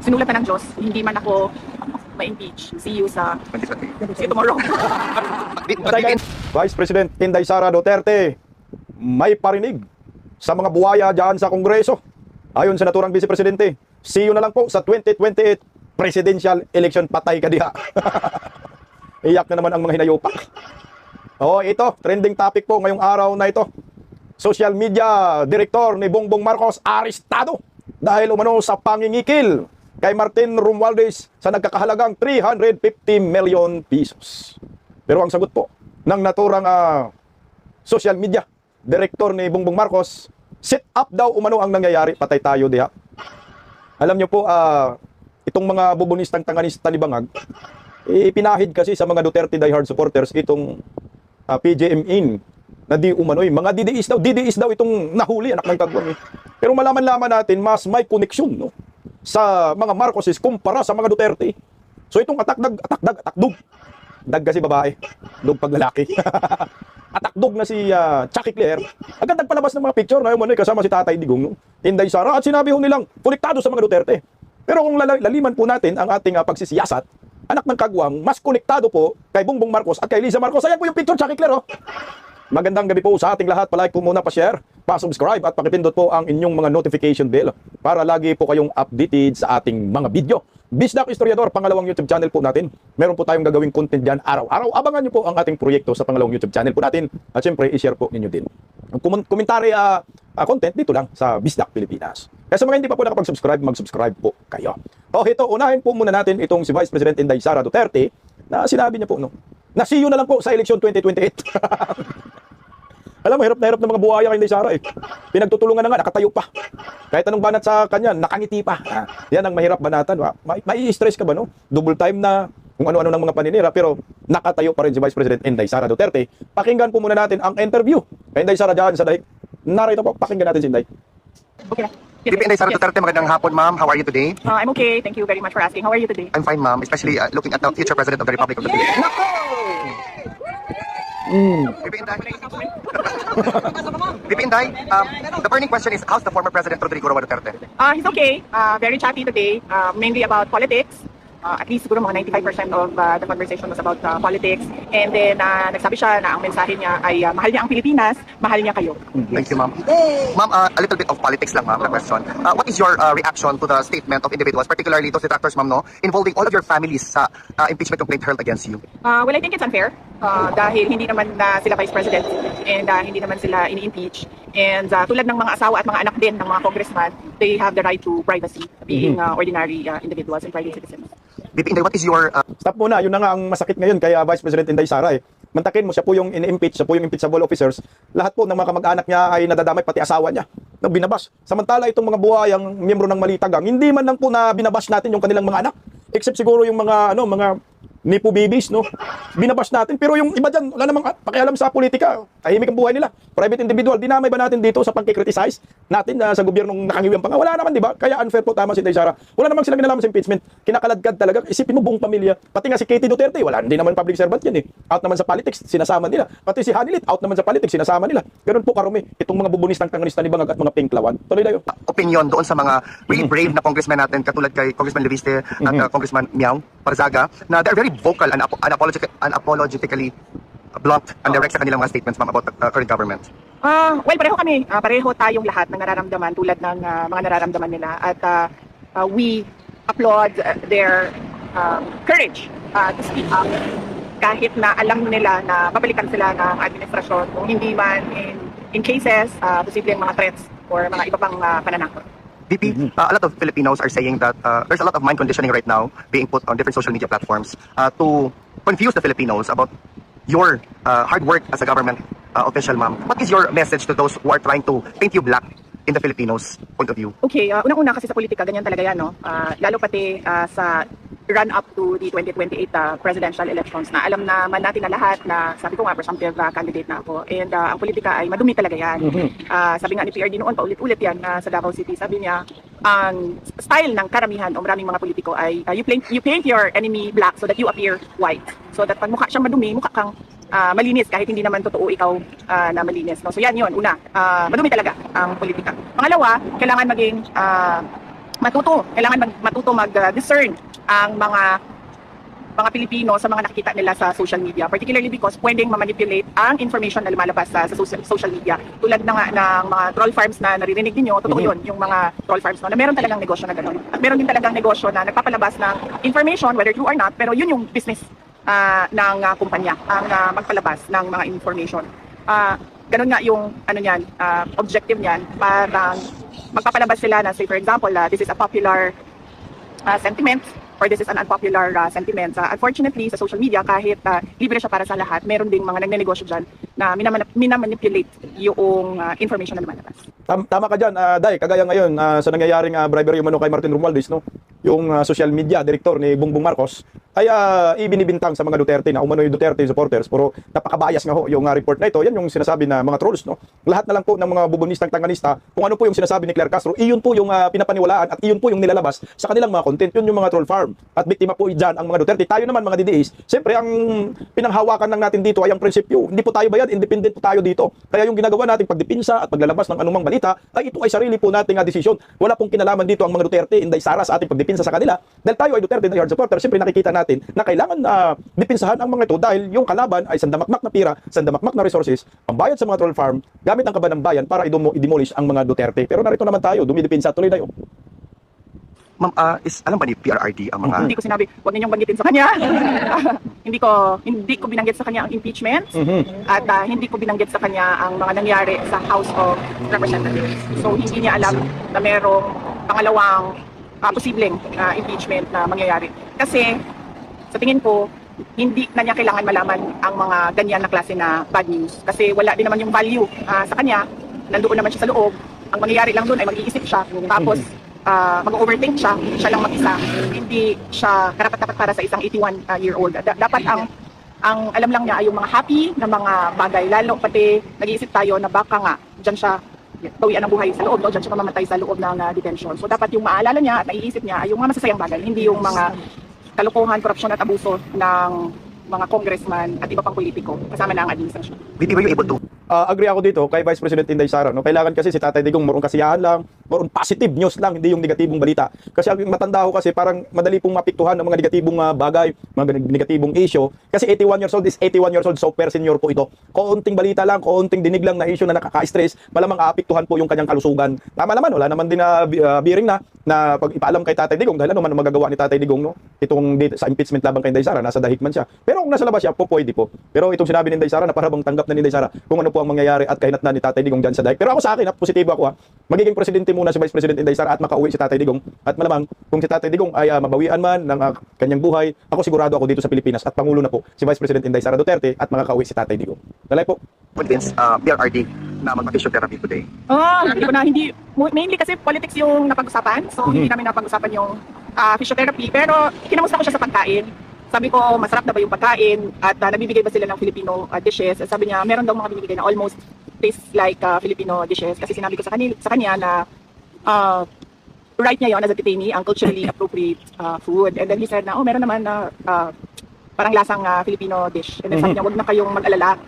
sinulat na ng Diyos, hindi man ako ma-impeach. See you see you tomorrow. Vice President Inday Sara Duterte may parinig sa mga buwaya dyan sa Kongreso. Ayon sa naturang Vice Presidente, see you na lang po sa 2028 presidential election. Patay ka diha. Iyak na naman ang mga hinayopak. Ito, trending topic po ngayong araw na ito. Social media director ni Bongbong Marcos arestado dahil umano sa pangingikil kay Martin Romualdez sa nagkakahalagang 350 million pesos. Pero ang sagot po ng naturang social media director ni Bongbong Marcos, set up daw umano ang nangyayari. Patay tayo diha. Alam nyo po, itong mga bubunistang tanganista ni Bangag, ipinahid kasi sa mga Duterte diehard supporters itong PJMIN na di umano'y mga DDIs daw itong nahuli, anak ng kagwang. Pero malaman-laman natin, mas may koneksyon, no, sa mga Marcoses kumpara sa mga Duterte. So itong atakdog. Dag kasi babae, dog pag lalaki. Atakdog na si Chucky Claire. Agad nagpalabas ng mga picture na yun, kasama si Tatay Digong, no? Inday Sara, at sinabi ho nilang konektado sa mga Duterte. Pero kung laliman po natin ang ating pagsisiyasat, anak ng kagwang, mas konektado po kay Bongbong Marcos at kay Liza Marcos. Ayan po yung picture, Chucky Claire, oh. Magandang gabi po sa ating lahat. Palike po muna, pa-share, pa-subscribe at pakipindot po ang inyong mga notification bell para lagi po kayong updated sa ating mga video. Bisdak Historiador, pangalawang YouTube channel po natin. Meron po tayong gagawing content dyan araw-araw. Abangan nyo po ang ating proyekto sa pangalawang YouTube channel po natin. At syempre, i-share po ninyo din. Ang komentary content dito lang sa Bisdak Pilipinas. Kaya sa mga hindi pa po nakapag-subscribe, mag-subscribe po kayo. Ito, unahin po muna natin itong si Vice President Inday Sara Duterte na sinabi niya po, no, na see you na lang po sa eleksyon 2028. Alam mo, hirap na hirap ng mga buhaya kay Inday Sara eh. Pinagtutulungan na nga, nakatayo pa. Kahit anong banat sa kanya, nakangiti pa. Yan ang mahirap banatan. Mai-stress ka ba, no? Double time na kung ano-ano ng mga paninira, pero nakatayo pa rin si Vice President Inday Sara Duterte. Pakinggan po muna natin ang interview kay Inday Sara dyan sa daig. Narito po, pakinggan natin si Inday. Okay. VP Inday Sara Duterte, magandang hapon, ma'am. How are you today? I'm okay. Thank you very much for asking. How are you today? I'm fine, ma'am. Especially looking at the future President of the Republic of the Philippines. VP Inday, VP Inday, the burning question is, how's the former President Rodrigo Roa Duterte? He's okay. Very chatty today, mainly about politics. At least siguro mga 95% of the conversation was about politics. And then nagsabi siya na ang mensahe niya ay mahal niya ang Pilipinas, mahal niya kayo. Thank you, ma'am. Ma'am, a little bit of politics lang, ma'am, na question. What is your reaction to the statement of individuals, particularly those detractors, ma'am, no, involving all of your families sa impeachment complaint hurled against you? Well, I think it's unfair dahil hindi naman sila vice president and hindi naman sila ini-impeach. And tulad ng mga asawa at mga anak din ng mga congressman, they have the right to privacy, being ordinary individuals and private citizens. VP Inday, what is your... Stop muna, yun na nga ang masakit ngayon kay Vice President Inday Sara eh. Mantakin mo, siya po yung in-impeach, siya po yung impeachable officers. Lahat po ng mga kamag-anak niya ay nadadamay, pati asawa niya na binabas. Samantala itong mga buhayang miyembro ng Malitagang, hindi man lang po na binabas natin yung kanilang mga anak. Except siguro yung mga mga nipo babies, no? Binabas natin. Pero yung iba dyan, wala namang pakialam sa politika. Tahimik ang buhay nila. Private individual. Dinamay ba natin dito sa pagkikriticize natin sa gobyernong nakangiwang pa nga? Wala naman, di ba? Kaya unfair po, tama si Inday Sara. Wala namang sila ginalaman sa impeachment. Kinakaladkad talaga. Isipin mo buong pamilya. Pati nga si Katie Duterte, wala. Hindi naman public servant yan eh. Out naman sa politics, sinasama nila. Pati si Hanilit, out naman sa politics, sinasama nila. Ganun po karumi. Itong mga bubunistang tanganista ni Bangag at mga pinklawan. Tuloy na yun. Opinion doon sa mga really brave na congressmen natin, katulad kay Congressman Leviste at Congressman Miao Parzaga, na they're very vocal and unapologetically blunt and direct sa kanilang mga statements, ma'am, about the current government. Well, pareho kami. Pareho tayong lahat ng nararamdaman tulad ng mga nararamdaman nila. At we applaud their courage to speak up kahit na alam nila na babalikan sila ng administrasyon kung hindi man in cases, posibleng mga threats or mga iba pang pananakot. VP, a lot of Filipinos are saying that there's a lot of mind conditioning right now being put on different social media platforms to confuse the Filipinos about your hard work as a government official, ma'am. What is your message to those who are trying to paint you black in the Filipinos' point of view? Okay, unang-una kasi sa politika, ganyan talaga yan, no? Lalo pati sa run up to the 2028 presidential elections na alam naman natin na lahat na sabi ko nga presumptive candidate na ako and ang politika ay madumi talaga yan. Sabi nga ni PRD noon paulit-ulit yan sa Davao City, sabi niya ang style ng karamihan o maraming mga politiko ay you paint your enemy black so that you appear white, so that pag mukha siyang madumi, mukha kang malinis kahit hindi naman totoo ikaw na malinis, no? So yan yun, una, madumi talaga ang politika. Pangalawa, kailangan maging matuto mag-discern ang mga Pilipino sa mga nakikita nila sa social media, particularly because pwedeng ma-manipulate ang information na lumalabas sa social media. Tulad na nga ng mga troll farms na naririnig niyo, totoo yun, yung mga troll farms na meron talagang negosyo na gano'n. At meron din talagang negosyo na nagpapalabas ng information, whether true or not, pero yun yung business ng kumpanya, ang magpalabas ng mga information. Ganun nga yung objective niyan, parang magpapalabas sila na, say for example, this is a popular sentiment or this is an unpopular sentiment. Unfortunately, sa social media, kahit libre siya para sa lahat, meron ding mga nagnenegosyo dyan na minamanipulate yung information na lumalabas. Tama ka dyan, Day. Kagaya ngayon sa nangyayaring bribery umano kay Martin Romualdez, no? Yung social media director ni Bongbong Marcos, ay ibinibintang sa mga Duterte na umano yung Duterte supporters. Pero napakabayas nga ho yung report na ito. Yan yung sinasabi na mga trolls, no? Lahat na lang po ng mga bubonistang tanganista, kung ano po yung sinasabi ni Claire Castro, iyon po yung pinapaniwalaan at iyon po yung nilalabas sa kanilang mga content. Yun yung mga troll farm. At biktima po dyan ang mga Duterte. Tayo naman mga DDAs, siyempre ang pinanghawakan lang natin dito ay ang prinsipyo. Hindi po tayo bayad, independent po tayo dito. Kaya yung ginagawa nating pagdipinsa at paglalabas ng anumang balita, ay ito ay sarili po nating desisyon. Wala pong kinalaman dito ang mga Duterte, Inday Sara sa ating pagdipinsa sa kanila. Dahil tayo ay Duterte na hard supporter, siyempre nakikita natin na kailangan dipinsahan ang mga ito dahil yung kalaban ay sandamakmak na pira, sandamakmak na resources, pambayad sa mga troll farm, gamit ang kaban ng bayan para i-demolish ang mga Duterte. Pero narito naman tayo, dumidipinsa tuloy tayo. Ma'am, alam ba ni PRRD ang mga... Hindi ko sinabi, huwag ninyong banggitin sa kanya. hindi ko binanggit sa kanya ang impeachment at hindi ko binanggit sa kanya ang mga nangyari sa House of Representatives. So hindi niya alam na merong pangalawang posibleng impeachment na mangyayari. Kasi sa tingin ko, hindi na niya kailangan malaman ang mga ganyan na klase na bad news. Kasi wala din naman yung value sa kanya. Nandoon naman siya sa loob. Ang mangyayari lang doon ay mag-iisip siya. Tapos mag-overthink siya lang mag-isa. Hindi siya karapat-dapat para sa isang 81-year-old. Dapat ang alam lang niya ay yung mga happy na mga bagay. Lalo pati nag-iisip tayo na baka nga dyan siya bawian ang buhay sa loob, no? Dyan siya mamamatay sa loob ng detention. So dapat yung maalala niya at naiisip niya ay yung mga masasayang bagay, hindi yung mga kalokohan, korupsyon at abuso ng mga congressman at iba pang politiko kasama na ang administrasyon. Were you able to... Agree ako dito kay Vice President Inday Sara, no? Kailangan kasi si Tatay Digong morong kasiyahan lang, morong positive news lang, hindi yung negatibong balita. Kasi ang matanda ko kasi parang madali pong mapiktuhan ng mga negatibong bagay, mga negatibong issue. Kasi 81 years old is 81 years old, super senior po ito. Kaunting balita lang, kaunting dinig lang na issue na nakaka-stress, malamang aapektuhan po yung kanyang kalusugan. Tama naman, wala naman din na bearing na pag ipaalam kay Tatay Digong dahil ano man magagawa ni Tatay Digong, no? Itong sa impeachment laban kay Inday Sara, nasa dahig man siya. Pero kung nasa labas siya, pwede po. Pero itong sinabi ni Inday Sara na para bang tanggap na ni Inday Sara kung ano po ang mangyayari at kahinat na ni Tatay Digong dyan sa dahig. Pero ako sa akin, positibo ako magiging presidente muna si Vice President Inday Sara at makauwi si Tatay Digong. At malamang kung si Tatay Digong ay mabawian man ng kanyang buhay, ako sigurado ako dito sa Pilipinas at Pangulo na po si Vice President Inday Sara Duterte at makakauwi si Tatay Digong. Dalay po. convince PRRD na mag-physiotherapy today? Hindi mainly kasi politics yung napag-usapan. So hindi namin napag-usapan yung physiotherapy, pero kinamusta ko siya sa pagkain. Sabi ko, masarap na ba yung pagkain at nabibigay ba sila ng Filipino dishes? Sabi niya, meron daw mga binibigay na almost tastes like Filipino dishes. Kasi sinabi ko sa kanya na right niya yun as a detainee, ang culturally appropriate food. And then he said na, meron naman na parang lasang Filipino dish. And then sabi niya, wag na kayong mag-alala.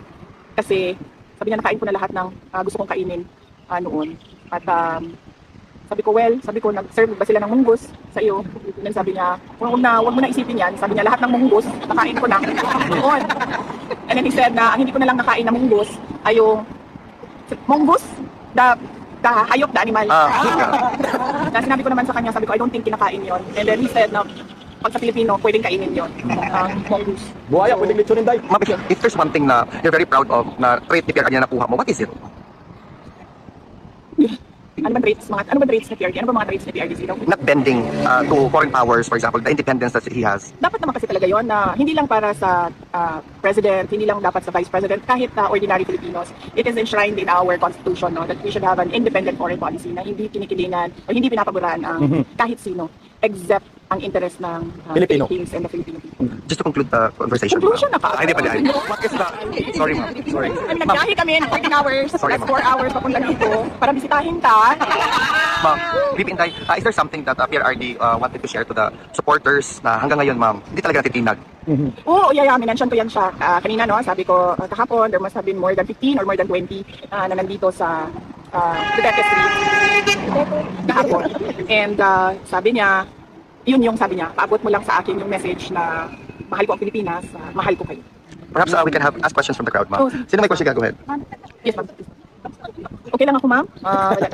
Kasi sabi niya, nakain ko na lahat ng gusto kong kainin noon. At sabi ko, nag-serve ba sila ng munggus sa iyo? And then sabi niya, wag mo na isipin yan. Sabi niya, lahat ng munggus, nakain ko na. Noon. And then he said na, ang hindi ko na lang nakain na munggus ay yung munggus, the hayop, the animal. Na sinabi ko naman sa kanya, sabi ko, I don't think kinakain yon. And then he said na, pag sa Pilipino, pwedeng kainin yon. Munggus. Buhaya, pwedeng litsunin tayo. Ma'am, if there's one thing na you're very proud of na trait ni PRRD na nakuha mo, what is it? Ano ba traits ni PRD? Ano ba mga traits ni PRD sino? Not bending to foreign powers, for example, the independence that he has. Dapat naman kasi talaga yon na hindi lang para sa president, hindi lang dapat sa vice president, kahit ordinary Filipinos. It is enshrined in our constitution, no, that we should have an independent foreign policy na hindi kinikilingan o hindi pinapaboran ang kahit sino except ang interest ng Pilipino. Philippines and the Filipino people. Just to conclude the conversation. Conclusion na ka. Ay, hindi pa dahil. What is that? Sorry, ma'am. Sorry. Nagbiyahe kami ng 14 hours, Sorry, plus ma'am. 4 hours papunta dito para bisitahin ka. Ma'am, VP Inday, is there something that PRRD wanted to share to the supporters na hanggang ngayon, ma'am, hindi talaga natitinag? Oo, minention ko yan siya kanina, no? Sabi ko, kahapon, there must have been more than 15 or more than 20 na nandito sa Duterte Street kahapon. And sabi niya, yun yung sabi niya, paabot mo lang sa akin yung message na mahal ko ang Pilipinas, mahal ko kayo. Perhaps we can have ask questions from the crowd, Oh, ma'am. Sino may question ka? Go ahead. Yes, ma'am. Okay lang ako, ma'am. Wala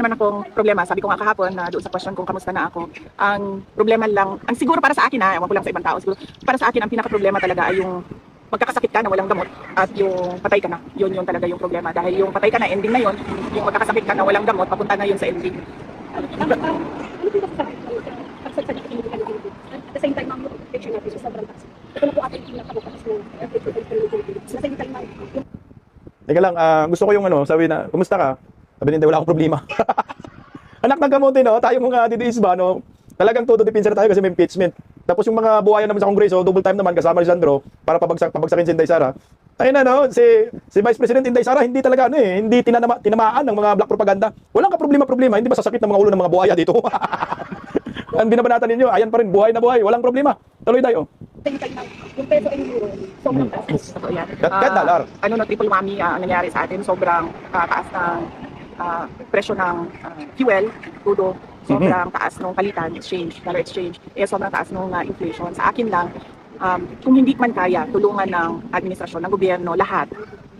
naman akong problema. Sabi ko nga kahapon na doon sa question kung kamusta na ako. Ang problema lang, ang siguro para sa akin ewan ko lang sa ibang tao, siguro para sa akin ang pinaka-problema talaga ay yung magkakasakit ka na walang gamot at yung patay ka na. Yun yung talaga yung problema. Dahil yung patay ka na, ending na yun. Yung magkakasakit ka na walang gamot, papunta na yun sa ending. At the same time, ma'am, yung picture natin sa sobrang taas. Ito na po ating pinakabukas ng sa same time, ma'am, Teka lang, gusto ko yung sabi na, kumusta ka? Sabi ni Inday, wala akong problema. Anak ng kamote, no? Tayo mga didiis ba, no? Talagang todo depensa na tayo kasi may impeachment. Tapos yung mga buhayan naman sa Kongreso, double time naman kasama ni Sandro para pabagsakin si Inday Sara. Tayo na, no? Si Vice President Inday Sara, hindi talaga, hindi tinamaan ng mga black propaganda. Walang ka problema. Hindi ba sasakit ng mga ulo ng mga buhaya dito? Ang binabanatan ninyo, ayan pa rin, buhay na buhay. Walang problema. Tuloy tayo. same time, ma'am, yung peso and euro, sobrang taas. Totoo yan. Kahit dollar. Triple whammy ang nangyari sa atin. Sobrang taas ng presyo ng fuel, crudo. Sobrang taas ng palitan, dollar exchange. Sobrang taas ng inflation. Sa akin lang, kung hindi man kaya, tulungan ng administrasyon, ng gobyerno, lahat,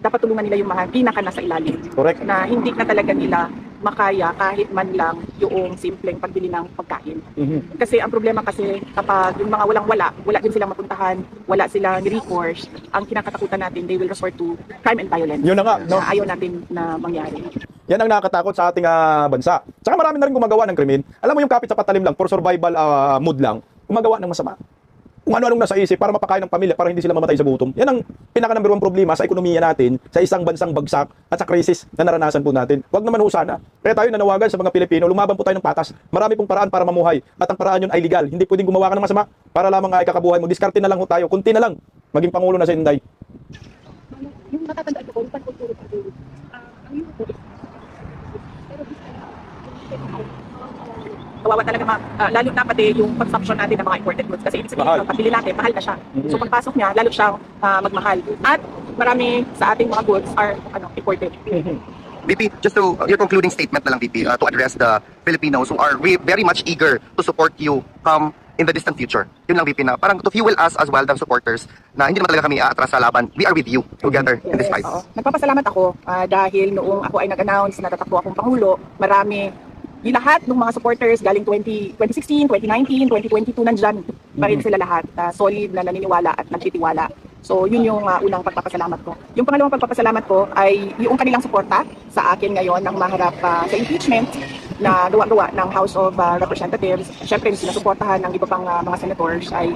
dapat tulungan nila yung mga pinaka nasa ilalim. Correct. Na hindi na talaga nila makaya kahit man lang yung simpleng pagbili ng pagkain. Kasi ang problema kasi kapag yung mga wala din silang mapuntahan, wala silang recourse, ang kinakatakutan natin, they will resort to crime and violence. Yun na nga, no? Na ayaw natin na mangyari. Yan ang nakakatakot sa ating bansa. Tsaka marami na rin gumagawa ng krimen. Alam mo yung kapit sa patalim lang, for survival mood lang, gumagawa ng masama. Kung ano-anong nasa isip para mapakain ng pamilya, para hindi sila mamatay sa gutom. Yan ang pinaka-number 1 problema sa ekonomiya natin, sa isang bansang bagsak at sa krisis na naranasan po natin. Huwag naman ho sana. Kaya tayo nanawagan sa mga Pilipino, lumaban po tayo ng patas. Marami pong paraan para mamuhay. At ang paraan yun ay legal. Hindi pwedeng gumawa ka ng masama para lamang ay kakabuhay mo. Diskarte na lang ho tayo. Kunti na lang. Maging Pangulo na si Inday. Yung natatandaan ko, yung pankulturo pa rin, ang euro po is, pero this time, Kawawa talaga lalo na pati yung consumption natin ng mga imported goods kasi ibig sabihin Mahal. yung pagbili natin, mahal na siya. So pagpasok niya, lalo siyang magmahal. At marami sa ating mga goods are imported. VP, just to your concluding statement na lang, VP, to address the Filipinos who are very much eager to support you in the distant future. Yun lang, VP, na parang to fuel us as well, the supporters, na hindi naman talaga kami aatras sa laban. We are with you together in this fight. Oo. Nagpapasalamat ako dahil noong ako ay nag-announce na tatakbo akong Pangulo, yung lahat ng mga supporters galing 2016, 2019, 2022 nandyan pa rin sila lahat. Solid na naniniwala at nagtitiwala. So yun yung unang pagpapasalamat ko. Yung pangalawang pagpapasalamat ko ay yung kanilang suporta sa akin ngayon nang maharap sa impeachment na gawa-gawa ng House of Representatives. Siyempre yung sinusuportahan ng iba pang mga senators ay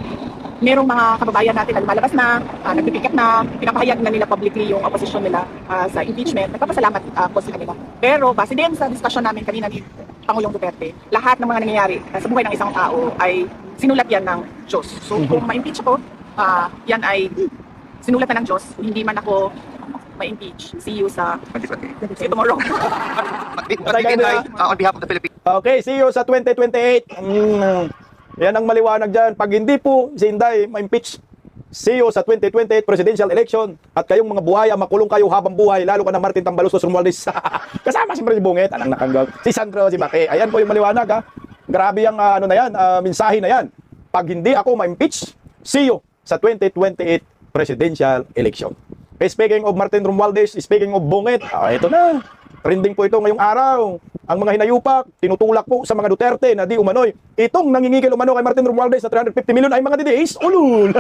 merong mga kababayan natin na lumalabas na, nagpipiket na, pinapahayag na nila publicly yung opposition nila sa impeachment. Nagpapasalamat po sa kanila. Pero base din sa discussion namin kanina ni Pangulong Duterte, lahat ng mga nangyayari sa buhay ng isang tao ay sinulat yan ng Diyos. So kung ma-impeach ako, yan ay sinulat na ng Diyos. Hindi man ako ma-impeach. See you tomorrow. But VP, on behalf of the Philippines, Okay, see you sa 2028. Yan ang maliwanag dyan. Pag hindi po si Inday ma-impeach, see you sa 2028 presidential election. At kayong mga buhaya, makulong kayo habang buhay. Lalo ka na Martin Tambalustos Romualdez. Kasama siyempre si Bunget, anang nakanggaw. Si Sandro, si Bake. Ayan po yung maliwanag, ha. Grabe ang mensahe na yan. Pag hindi ako ma-impeach, see you sa 2028 presidential election. Speaking of Martin Romualdez, speaking of Bunget, ito na. Trending po ito ngayong araw. Ang mga hinayupak, tinutulak po sa mga Duterte na di umano'y. Itong nangingigil umano kay Martin Romualdez na 350 million ay mga DDAs. Ulul!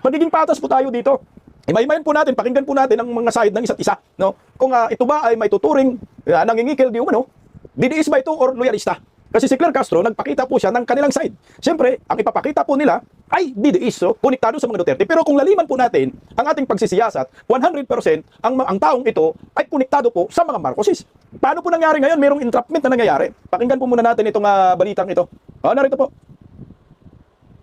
Magiging patas po tayo dito. Imay-imayin po natin, pakinggan po natin ang mga side ng isa't isa. No? Kung ito ba ay may tuturing nangingikil di umano, DDAs ba ito or loyalista? Kasi si Claire Castro, nagpakita po siya ng kanilang side. Siyempre, ang ipapakita po nila ay DDAs, so konektado sa mga Duterte. Pero kung laliman po natin ang ating pagsisiyasat, 100% ang taong ito ay konektado po sa mga Marcoses. Paano po nangyari ngayon? Merong entrapment na nangyayari. Pakinggan po muna natin itong balitang ito. Narito po.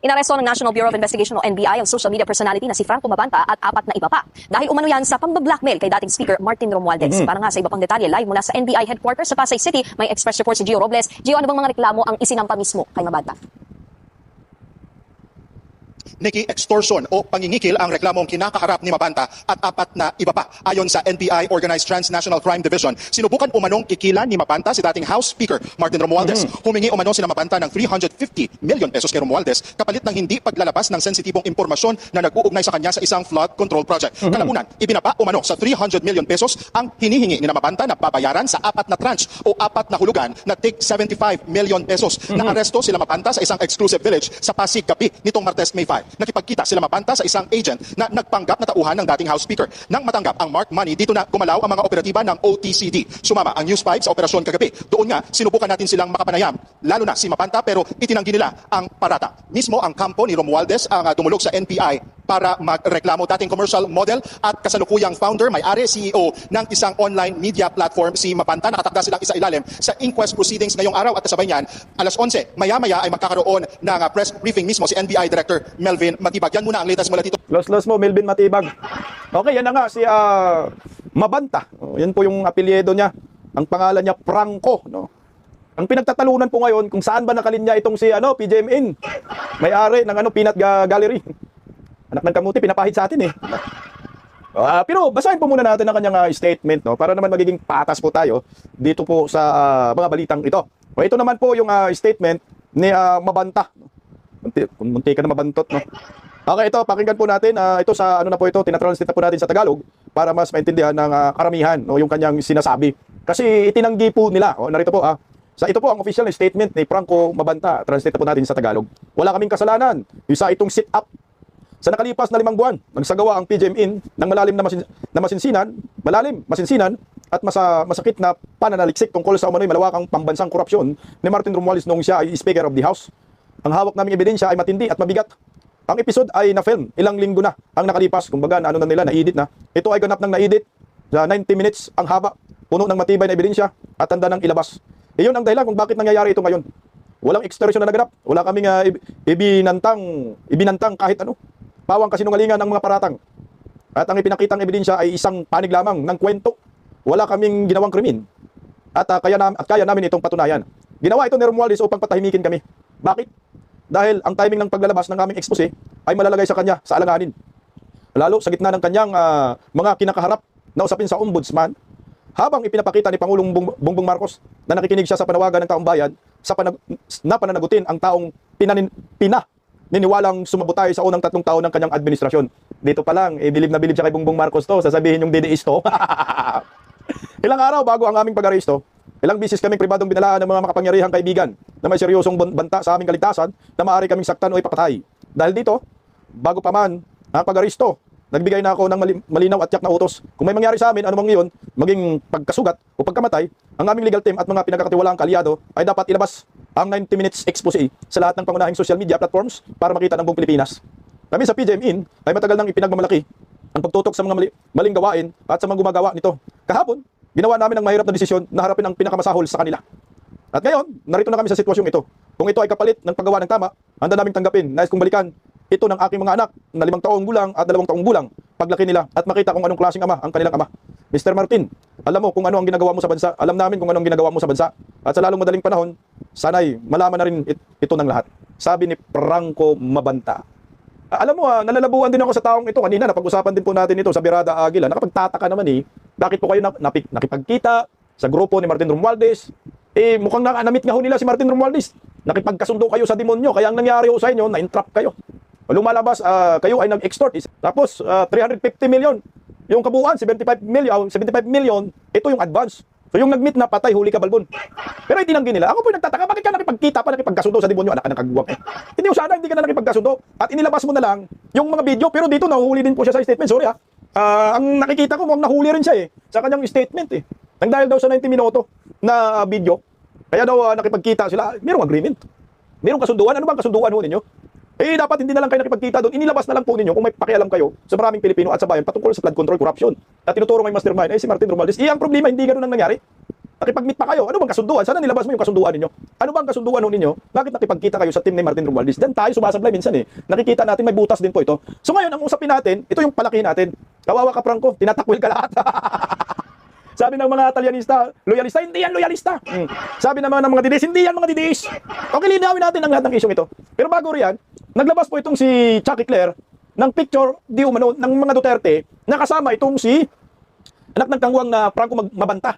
Inaresto ng National Bureau of Investigation o NBI ang social media personality na si Franco Mabanta at 4 na iba pa. Dahil umano yan sa pambablackmail kay dating Speaker Martin Romualdez. Para nga sa iba pang detalye, live mula sa NBI headquarters sa Pasay City, may express report si Gio Robles. Gio, ano bang mga reklamo ang isinampa mismo kay Mabanta? Nikki, extortion o pangingikil ang reklamong kinakaharap ni Mabanta at 4 na iba pa. Ayon sa NBI Organized Transnational Crime Division, sinubukan umanong ikilan ni Mabanta si dating House Speaker Martin Romualdez. Humingi umano sina Mabanta ng 350 million pesos kay Romualdez kapalit ng hindi paglalabas ng sensitibong impormasyon na nag-uugnay sa kanya sa isang flood control project. Kalaunan, ibinaba umano sa 300 million pesos ang hinihingi ni Mabanta na babayaran sa 4 na tranche o 4 na hulugan na tig 75 million pesos. Naaresto sila Mabanta sa isang exclusive village sa Pasig gabi nitong Martes, May 5. Nakipagkita sila Mabanta sa isang agent na nagpanggap na tauhan ng dating House Speaker. Nang matanggap ang marked money, dito na gumalaw ang mga operatiba ng OTCD. Sumama ang News 5 sa operasyon kagabi. Doon nga, sinubukan natin silang makapanayam, lalo na si Mabanta, pero itinanggi nila ang parata. Mismo ang kampo ni Romualdez ang dumulog sa NBI para magreklamo. Dating commercial model at kasalukuyang founder, may-ari, CEO ng isang online media platform si Mabanta. Nakatakda silang isa ilalim sa inquest proceedings ngayong araw at kasabay niyan, alas 11, maya-maya ay magkakaroon ng press briefing mismo si NBI Director Melvin Matibag. Yan muna ang latest mula dito. Los mo, Melvin Matibag. Okay, yan na nga si Mabanta. Yan po yung apelyido niya. Ang pangalan niya, Franco. No? Ang pinagtatalunan po ngayon kung saan ba nakalinya itong si PJMN. May-ari ng Peanut Gallery. Anak ng kamuti, pinapahid sa atin eh. Pero basahin po muna natin ang kanyang statement, no, para naman magiging patas po tayo dito po sa mga balitang ito. Ito naman po yung statement ni Mabanta. Munti ka na mabantot, no? Okay, ito, pakinggan po natin. Ito sa ano na po ito, tinatranslate na po natin sa Tagalog para mas maintindihan ng karamihan, no, yung kanyang sinasabi. Kasi itinanggi po nila, narito po ito po ang official statement ni Franco Mabanta. Translate na po natin sa Tagalog. Wala kaming kasalanan. Isa itong sit-up. Sa nakalipas na 5 buwan, nagsagawa ang PJMN ng malalim masinsinan at masakit na pananaliksik tungkol sa umano'y malawakang pambansang korupsyon ni Martin Romualdez noong siya ay Speaker of the House. Ang hawak naming ebidensya ay matindi at mabigat. Ang episode ay na-film, ilang linggo na ang nakalipas, kumbaga na na-edit na. Ito ay ganap ng na-edit sa 90 minutes ang haba, puno ng matibay na ebidensya at tanda ng ilabas. Iyon ang dahilan kung bakit nangyayari ito ngayon. Walang extortion na naganap, wala kaming ibinantang kahit ano. Pawang kasinungalingan ng mga paratang. At ang ipinakitang ebidensya ay isang panig lamang ng kwento. Wala kaming ginawang krimen. At kaya namin itong patunayan. Ginawa ito ni Romualdez upang patahimikin kami. Bakit? Dahil ang timing ng paglalabas ng aming expose ay malalagay sa kanya sa alanganin. Lalo sa gitna ng kanyang mga kinakaharap na usapin sa ombudsman, habang ipinapakita ni Pangulong Bongbong Marcos na nakikinig siya sa panawagan ng taong bayan na pananagutin ang taong niniwalang sumabotay sa unang 3 taon ng kanyang administrasyon. Dito pa lang, bilib na bilib siya kay Bongbong Marcos to, sasabihin yung DDS to. Ilang araw bago ang aming pag-aresto, ilang bisis kaming pribadong binalaan ng mga makapangyarihang kaibigan na may seryosong banta sa aming kaligtasan na maaari kaming saktan o ipapatay. Dahil dito, bago pa man ang pag-aresto, nagbigay na ako ng malinaw at tiyak na utos. Kung may mangyari sa amin, anumang iyon, maging pagkasugat o pagkamatay, ang aming legal team at mga pinagkakatiwalaang kalyado ay dapat ilabas ang 90 minutes expose sa lahat ng pangunahing social media platforms para makita ng buong Pilipinas. Kami sa PJMN ay matagal nang ipinagmamalaki ang pagtutok sa mga maling gawain at sa mga gumagawa nito. Kahapon, ginawa namin ang mahirap na desisyon na harapin ang pinakamasahol sa kanila. At ngayon, narito na kami sa sitwasyong ito. Kung ito ay kapalit ng paggawa ng tama, handa naming tanggapin. Nais kong balikan ito ng aking mga anak na 5 taong gulang at 2 taong gulang paglaki nila at makita kung anong klaseng ama ang kanilang ama. Mr. Martin, alam mo kung ano ang ginagawa mo sa bansa. Alam namin kung ano ang ginagawa mo sa bansa. At sa lalong madaling panahon, sana'y malaman na rin ito ng lahat. Sabi ni Franco Mabanta. Alam mo, nalalabuan din ako sa taong ito. Kanina, napag-usapan din po natin ito sa Birada Agila. Nakapagtataka naman bakit po kayo nakipagkita sa grupo ni Martin Romualdez? Mukhang namit nga ho nila si Martin Romualdez. Nakipagkasundo kayo sa demonyo. Kaya ang nangyari ho sa inyo, na-entrap kayo. Lumalabas, kayo ay nag-extort. Tapos, 350 million. Yung kabuuan, 75 million, ito yung advance. So yung nag-meet na patay, huli ka balbon. Pero itinanggi nila. Ako po nagtataka, bakit ka nakipagkita pa, nakipagkasundo sa demonyo, anak ka ng kagwang Hindi mo sana, hindi ka na nakipagkasundo. At inilabas mo na lang yung mga video, pero dito nahuli din po siya sa statement. Sorry ang nakikita ko, mukhang nahuli rin siya sa kanyang statement Nang dahil daw sa 90 minuto na video, kaya daw nakipagkita sila, mayroong agreement. Mayroong kasunduan. Ano bang kasunduan ho ninyo? Dapat hindi na lang kayo nakipagkita doon. Inilabas na lang po ninyo kung may pakialam kayo sa maraming Pilipino at sa bayan patungkol sa flood control corruption. At tinuturo ng mastermind si Martin Romualdez. Ang problema, hindi ganoon ang nangyari. Nakipag-meet pa kayo. Ano bang kasunduan? Sana nilabas mo yung kasunduan ninyo. Ano bang kasunduan ninyo? Bakit nakipagkita kayo sa team ni Martin Romualdez? Diyan tayo sumasablay minsan Nakikita natin may butas din po ito. So ngayon, ang usapin natin, ito yung palakihin natin. Kawawa ka, Franco. Tinatakwil ka lahat. Sabi ng mga Italianista, loyalista, hindi yan loyalista. Sabi naman ng mga DDS, hindi yan mga DDS. Okay, linawin natin ang lahat ng isyong ito. Pero bago riyan, naglabas po itong si Chucky Claire ng picture di umano ng mga Duterte na kasama itong si anak ng kangwang na Franco Mabanta.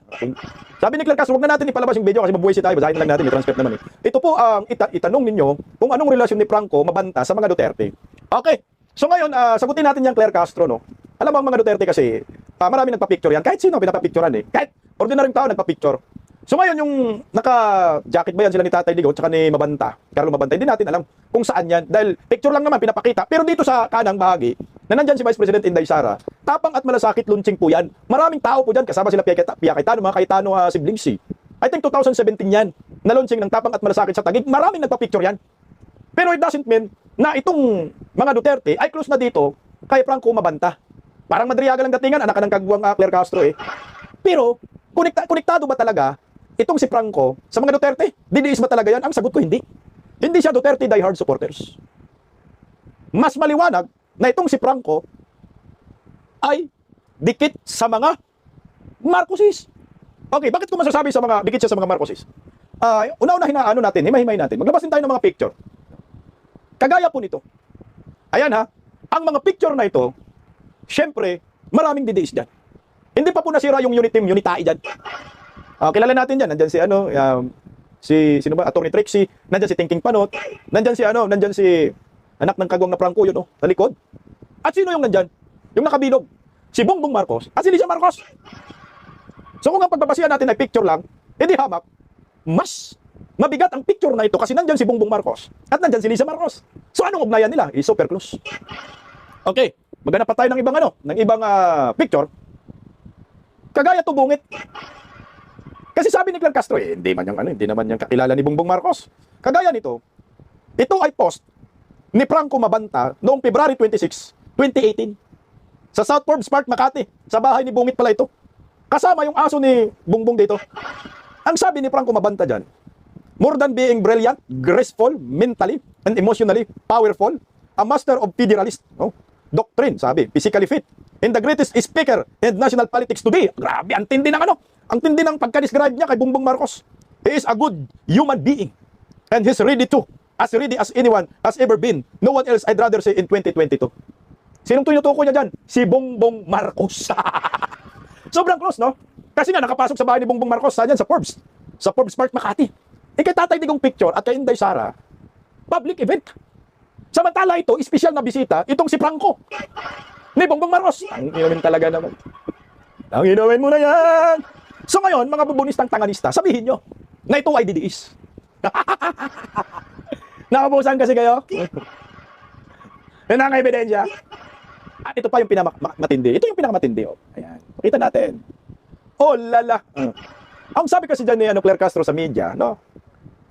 Sabi ni Claire Castro, huwag na natin ipalabas yung video kasi mabuhay tayo, basahin lang natin, may transcript naman eh. Ito po ang itanong ninyo kung anong relasyon ni Franco Mabanta sa mga Duterte. Okay, so ngayon, sagutin natin yung Claire Castro, no? Alam mo ang mga Duterte kasi, marami nagpa-picture yan, kahit sino pinapapicturean eh, kahit ordinaryong tao nagpa-picture. So ngayon, yung naka-jacket ba yan sila ni Tatay Ligaw at ni Mabanta, Carlo Mabanta, hindi natin alam kung saan yan. Dahil picture lang naman, pinapakita. Pero dito sa kanang bahagi, na nandyan si Vice President Inday Sara, tapang at malasakit lunching po yan. Maraming tao po dyan, kasama sila Pia Cayetano, mga Cayetano siblings eh. I think 2017 yan, na launching ng tapang at malasakit sa Taguig. Maraming nagpa-picture yan. Pero it doesn't mean na itong mga Duterte ay close na dito kay Franco Mabanta. Parang madriyaga lang datingan, anak ng kagwang Claire Castro eh. Pero, konektado ba talaga itong si Franco sa mga Duterte? Didiis ba talaga yan? Ang sagot ko, hindi. Hindi siya Duterte diehard supporters. Mas maliwanag na itong si Franco ay dikit sa mga Marcoses. Okay, bakit ko masasabi sa mga dikit siya sa mga Marcoses? Una-unahin na natin, himay-himay natin. Maglabas din tayo ng mga picture. Kagaya po nito. Ayan ha, ang mga picture na ito, syempre, maraming didiis dyan. Hindi pa po nasira yung unit team, unitae dyan. Kilala natin dyan, nandyan si sino ba, Attorney Trixie, nandyan si Thinking Panot, nandyan si anak ng kagwang na Franco yun, sa likod. At sino yung nandyan? Yung nakabilog. Si Bongbong Marcos at si Liza Marcos. So kung ang pagbabasihan natin ay picture lang, edi hamak, mas mabigat ang picture na ito kasi nandyan si Bongbong Marcos at nandyan si Liza Marcos. So anong ugnayan nila? Super close. Okay, maghanap pa tayo ng ibang picture. Kagaya to bungit. Kasi sabi ni Claire Castro, hindi naman yung kakilala ni Bongbong Marcos. Kagaya nito, ito ay post ni Franco Mabanta noong February 26, 2018. Sa South Forbes Park, Makati. Sa bahay ni Bungit pala ito. Kasama yung aso ni Bongbong dito. Ang sabi ni Franco Mabanta dyan, more than being brilliant, graceful, mentally, and emotionally powerful, a master of federalist, doctrine, sabi, physically fit, and the greatest speaker in national politics today. Grabe, ang tindi ng pagka-describe niya kay Bongbong Marcos. He is a good human being, and he's ready as anyone has ever been. No one else I'd rather say in 2022. Sinong tinutukoy niya dyan? Si Bongbong Marcos. Sobrang close, no? Kasi nga, nakapasok sa bahay ni Bongbong Marcos, saan yan? Sa Forbes Park, Makati. Kay Tatay Digong picture at kay Inday Sara, public event. Samantala ito, espesyal na bisita, itong si Franco. Ni Bongbong Marcos. Ang inumin talaga naman. Ang inumin mo na yan. So ngayon, mga bubunistang tanganista, sabihin nyo na ito ay didiis. Nakabusan kasi kayo? Yan ang ebidensya. At ito pa yung pinakamatindi. Ito yung pinakamatindi. Ayan. Pakita natin. Oh, lala. Ang sabi kasi dyan ni Claire Castro sa media, no?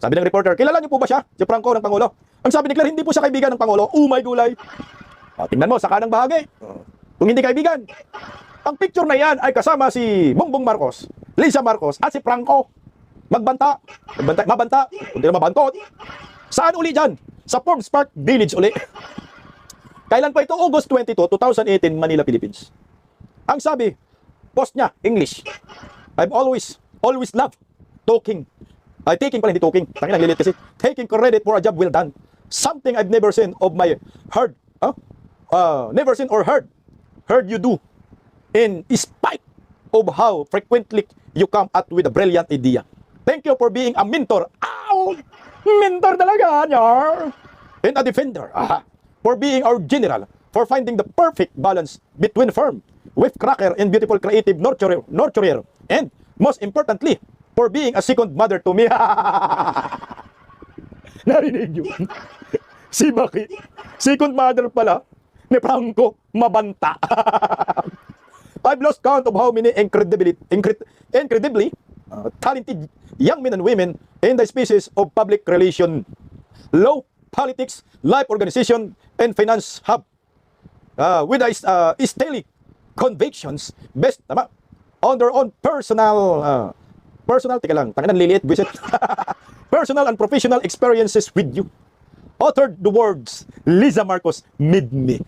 Sabi ng reporter, kilala niyo po ba siya? Si Franco ng Pangulo. Ang sabi ni Claire, hindi po siya kaibigan ng Pangulo. My gulay. Tingnan mo, sa kanang bahagi. Kung hindi kaibigan. Ang picture na yan ay kasama si Bongbong Marcos, Liza Marcos, at si Franco. Mabanta. Hindi na mabantot. Saan uli dyan? Sa Forbes Park Village uli. Kailan pa ito? August 22, 2018, Manila, Philippines. Ang sabi, post niya, English. I've always loved taking credit for a job well done. Something I've never seen or heard you do. In spite of how frequently you come out with a brilliant idea. Thank you for being a mentor. Mentor talaga, yar. And a defender. For being our general, for finding the perfect balance between firm, whipcracker, and beautiful creative nurturer, and most importantly, for being a second mother to me. Narinig yun? Si Baki, second mother pala ni Franco Mabanta. I've lost count of how many incredibly talented young men and women in the species of public relation, law, politics, life organization, and finance have with stellar convictions based on their own personal personal and professional experiences with you. Authored the words, Liza Marcos made me.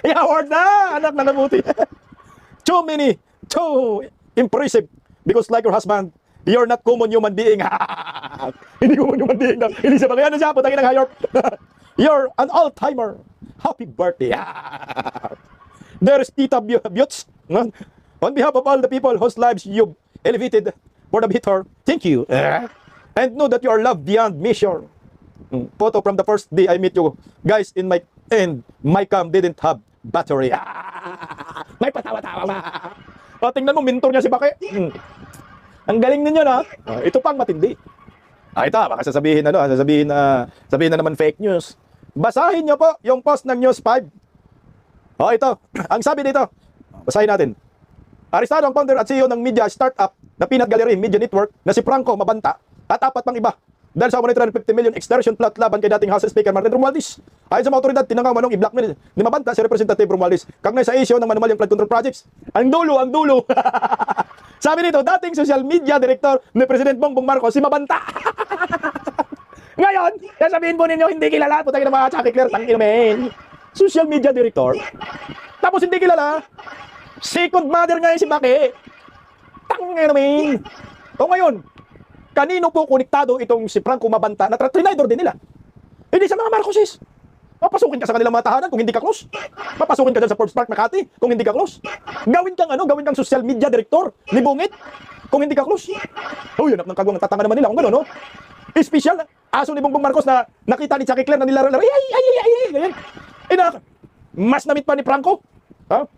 I-award na! Anak na nabuti. Too impressive because like your husband, You're not common human being. Hindi common human being daw. Hindi siya bagay. Ano siya? Putangin ng hayop. You're an all-timer. Happy birthday. There's Tita Butz. On behalf of all the people whose lives you've elevated for the better, thank you. And know that you are loved beyond measure. Photo from the first day I met you guys in my cam didn't have battery. May patawa-tawa ba? O, tingnan mo, mentor niya si Bake. Ang galing ninyo na. Ito pang matindi. Ito, baka sasabihin sabihin na naman fake news. Basahin niyo po yung post ng News 5. Ito. Ang sabi dito, basahin natin. Arestado ang founder at CEO ng media startup na Peanut Gallery Media Network na si Franco Mabanta at 4 pang iba dahil sa 150 million extortion plot laban kay dating House Speaker Martin Romualdez. Ayon sa mga otoridad, tinangka manong i-blackmail ni Mabanta si Representative Romualdez kagnay sa issue ng manumalyang flood control projects. Ang dulo. Sabi nito, dating social media director ni President Bongbong Marcos, si Mabanta. Ngayon, sasabihin po ninyo, hindi kilala. Putang ina mga Chucky Claire, tangin naman. Social media director. Tapos hindi kilala. Second mother nga yun si Bake. Tangin naman. O ngayon, kanino po konektado itong si Franco Mabanta na trinidor din nila? Hindi sa mga Marcoses. Papasukin ka sa kanilang mga tahanan kung hindi ka close. Papasukin ka dyan sa Forbes Park Makati kung hindi ka close. Gawin kang social media director ni Bungit kung hindi ka close. Yan ng kagwang tatanga naman nila kung gano'n, no? Special, aso ni Bongbong Marcos na nakita ni Chucky Claire na nilalaro. Ganyan. Mas namit pa ni Franco.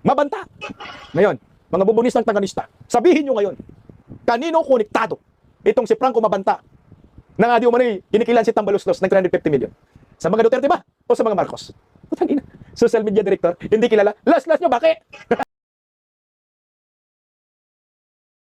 Mabanta. Ngayon, mga bubunis ng tanganista, sabihin nyo ngayon, kanino konektado itong si Franco Mabanta na nga di umano'y kinikilan si Tambaluslos ng 350 million? Sa mga Duterte ba? O sa mga Marcos? Putang ina. Social media director, hindi kilala. Last nyo, Bake.